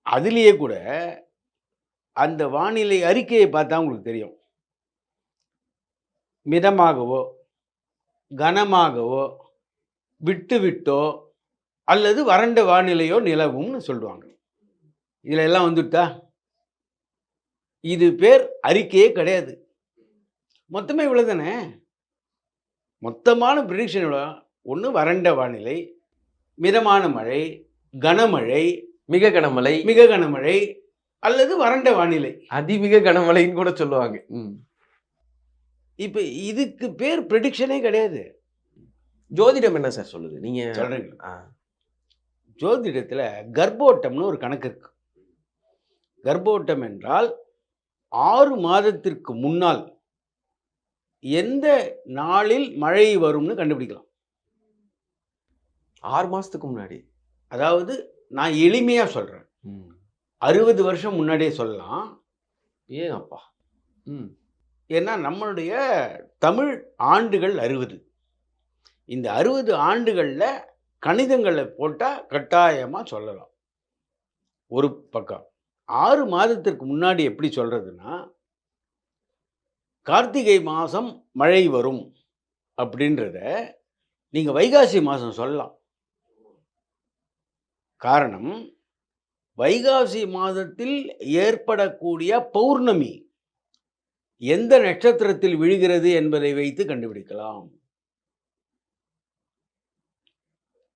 அதிலேயே கூட அந்த வானிலை அறிக்கையை பார்த்தா உங்களுக்கு தெரியும். மிதமாகவோ, கனமாகவோ, விட்டு விட்டோ அல்லது வறண்ட வானிலையோ நிலவும்னு சொல்லுவாங்க. இதுல எல்லாம் வந்துட்டா இது பேர் அறிக்கையே கிடையாது. மொத்தமே இவ்வளவுதானே. மொத்தமான ப்ரெடிக்ஷன் எவ்வளோ? ஒன்று வறண்ட வானிலை, மிதமான மழை, கனமழை, மிக கனமழை, மிக கனமழை அல்லது வறண்ட வானிலை, அதிமிக கனமழைன்னு கூட சொல்லுவாங்க. இப்போ இதுக்கு பேர் ப்ரெடிக்ஷனே கிடையாது. ஜோதிடம் என்ன சார் சொல்லுது? நீங்க சொல்றீங்க. ஜோதிடத்தில் கர்ப்போட்டம்னு ஒரு கணக்கு இருக்கு. கர்ப்போட்டம் என்றால் 6 மாதத்திற்கு முன்னால் எந்த நாளில் மழை வரும்னு கண்டுபிடிக்கலாம். 6 மாசத்துக்கு முன்னாடி. அதாவது நான் எளிமையா சொல்றேன். 60 வருஷம் முன்னாடியே சொல்லலாம். ஏன் அப்பா? ஏன்னா நம்மளுடைய தமிழ் ஆண்டுகள் 60. இந்த 60 ஆண்டுகளில் கணிதங்களை போட்டால் கட்டாயமாக சொல்லலாம். ஒரு பக்கம் 6 மாதத்திற்கு முன்னாடி எப்படி சொல்றதுன்னா, கார்த்திகை மாதம் மழை வரும் அப்படின்றத நீங்கள் வைகாசி மாதம் சொல்லலாம். காரணம், வைகாசி மாதத்தில் ஏற்படக்கூடிய பௌர்ணமி எந்த நட்சத்திரத்தில் விழுகிறது என்பதை வைத்து கண்டுபிடிக்கலாம்.